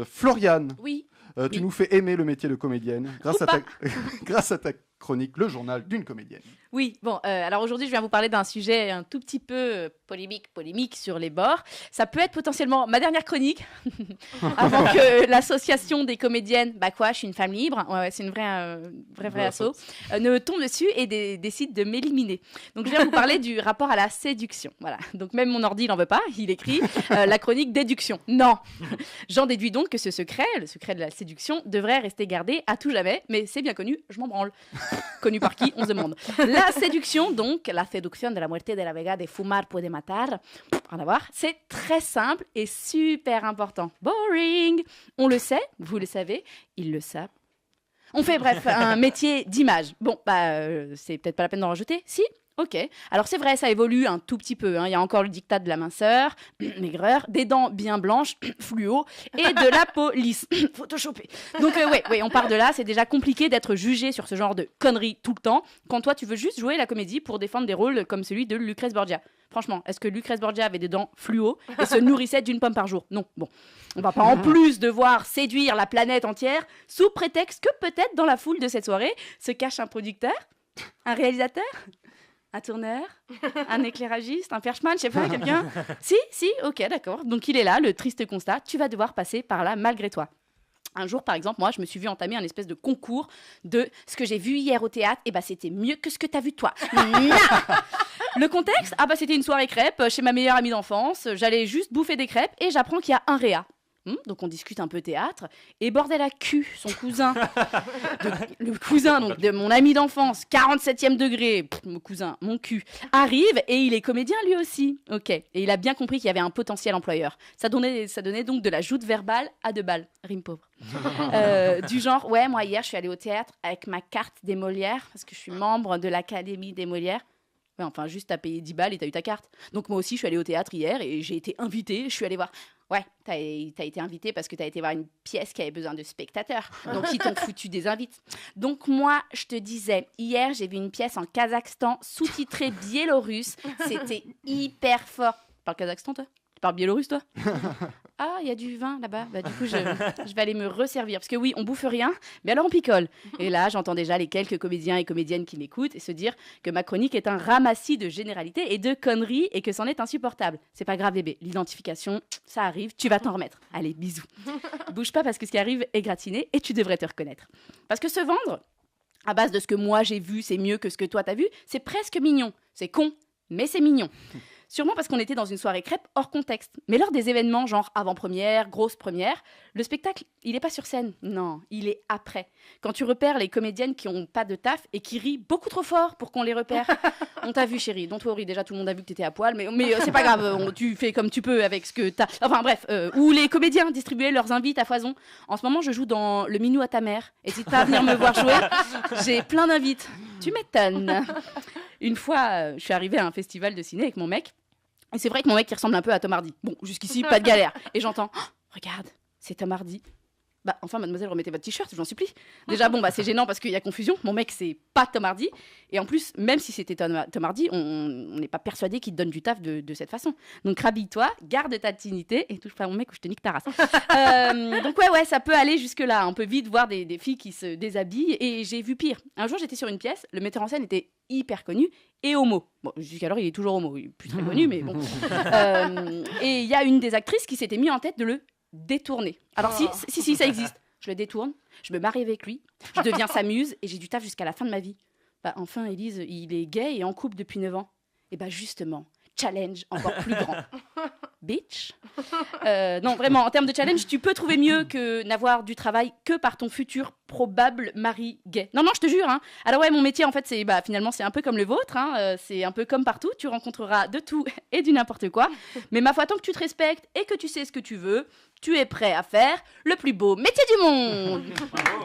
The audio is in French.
Floriane, Oui. tu nous fais aimer le métier de comédienne grâce à ta chronique, le journal d'une comédienne. Oui, bon, alors aujourd'hui, je viens vous parler d'un sujet un tout petit peu polémique sur les bords. Ça peut être potentiellement ma dernière chronique, avant que l'association des comédiennes, je suis une femme libre, c'est une vraie asso, ne tombe dessus et décide de m'éliminer. Donc, je viens vous parler du rapport à la séduction. Voilà. Donc, même mon ordi, il n'en veut pas. Il écrit la chronique déduction. Non. J'en déduis donc que le secret de la séduction, devrait rester gardé à tout jamais, mais c'est bien connu, je m'en branle. Connu par qui, on se demande. La séduction, donc, la séduction de la muerte de la vega de fumar puede matar, rien à voir, c'est très simple et super important. Boring. On le sait, vous le savez, ils le savent. On fait, bref, un métier d'image. Bon, c'est peut-être pas la peine d'en rajouter. Si ? Ok. Alors, c'est vrai, ça évolue un tout petit peu. Il y a encore le diktat de la minceur, maigreur, des dents bien blanches, fluo, et de la peau lisse, photoshopée. Donc, on part de là. C'est déjà compliqué d'être jugé sur ce genre de conneries tout le temps, quand toi, tu veux juste jouer la comédie pour défendre des rôles comme celui de Lucrèce Borgia. Franchement, est-ce que Lucrèce Borgia avait des dents fluo et se nourrissait d'une pomme par jour ? Non. Bon, on va pas en plus devoir séduire la planète entière sous prétexte que peut-être dans la foule de cette soirée se cache un producteur, un réalisateur, un tourneur, un éclairagiste, un perchman, je sais pas, quelqu'un. Si, ok, d'accord. Donc il est là, le triste constat, tu vas devoir passer par là malgré toi. Un jour, par exemple, moi, je me suis vue entamer un espèce de concours de ce que j'ai vu hier au théâtre, et c'était mieux que ce que t'as vu toi. Le contexte, c'était une soirée crêpes chez ma meilleure amie d'enfance. J'allais juste bouffer des crêpes et j'apprends qu'il y a un réa. Donc on discute un peu théâtre et bordel à cul, son cousin, le cousin donc, de mon ami d'enfance, 47e degré, mon cousin, mon cul, arrive et il est comédien lui aussi. Ok, et il a bien compris qu'il y avait un potentiel employeur. Ça donnait donc de la joute verbale à 2 balles, rime pauvre. Du genre, moi hier je suis allée au théâtre avec ma carte des Molières parce que je suis membre de l'Académie des Molières. Enfin, juste t'as payé 10 balles et t'as eu ta carte. Donc moi aussi, je suis allée au théâtre hier et j'ai été invitée. Je suis allée voir... Ouais, t'as été invitée parce que t'as été voir une pièce qui avait besoin de spectateurs. Donc ils t'ont foutu des invites. Donc moi, je te disais, hier, j'ai vu une pièce en Kazakhstan sous-titrée biélorusse. C'était hyper fort. Tu parles Kazakhstan, toi ? Tu parles biélorusse, toi ? Ah, il y a du vin là-bas. Du coup, je vais aller me resservir. Parce que oui, on bouffe rien, mais alors on picole. Et là, j'entends déjà les quelques comédiens et comédiennes qui m'écoutent et se dire que ma chronique est un ramassis de généralités et de conneries et que c'en est insupportable. C'est pas grave, bébé. L'identification, ça arrive. Tu vas t'en remettre. Allez, bisous. Bouge pas parce que ce qui arrive est gratiné et tu devrais te reconnaître. Parce que se vendre, à base de ce que moi j'ai vu, c'est mieux que ce que toi t'as vu, c'est presque mignon. C'est con, mais c'est mignon. Sûrement parce qu'on était dans une soirée crêpe hors contexte. Mais lors des événements genre avant-première, grosse première, le spectacle, il est pas sur scène. Non, il est après. Quand tu repères les comédiennes qui ont pas de taf et qui rient beaucoup trop fort pour qu'on les repère. On t'a vu, chérie, don't worry. Déjà, tout le monde a vu que t'étais à poil, mais c'est pas grave. Tu fais comme tu peux avec ce que t'as. Enfin bref, ou les comédiens distribuaient leurs invites à foison. En ce moment, je joue dans Le Minou à ta mère. N'hésite pas à venir me voir jouer. J'ai plein d'invites. Tu m'étonnes. Une fois, je suis arrivée à un festival de ciné avec mon mec. Et c'est vrai que mon mec, il ressemble un peu à Tom Hardy. Bon, jusqu'ici, pas de galère. Et j'entends, regarde, c'est Tom Hardy. Enfin, mademoiselle, remettez votre t-shirt, je vous en supplie. Déjà, c'est gênant parce qu'il y a confusion. Mon mec, c'est pas Tom Hardy. Et en plus, même si c'était Tom Hardy, on n'est pas persuadé qu'il te donne du taf de cette façon. Donc, rhabille-toi, garde ta dignité et touche pas à mon mec ou je te nique ta race. Donc, ouais, ça peut aller jusque-là. On peut vite voir des filles qui se déshabillent. Et j'ai vu pire. Un jour, j'étais sur une pièce. Le metteur en scène était hyper connu et homo. Bon, jusqu'alors, il est toujours homo. Il est plus très connu, mais bon. Et il y a une des actrices qui s'était mis en tête de le détourner. Alors si, ça existe. Je le détourne, je me marie avec lui, je deviens sa muse et j'ai du taf jusqu'à la fin de ma vie. Enfin, Élise, il est gay et en couple depuis 9 ans. Et justement, challenge encore plus grand. Bitch. Non, vraiment, en termes de challenge, tu peux trouver mieux que n'avoir du travail que par ton futur probable mari gay. Non, je te jure. Alors ouais, mon métier, en fait, c'est finalement, c'est un peu comme le vôtre. C'est un peu comme partout. Tu rencontreras de tout et du n'importe quoi. Mais ma foi, tant que tu te respectes et que tu sais ce que tu veux, tu es prêt à faire le plus beau métier du monde. Bravo.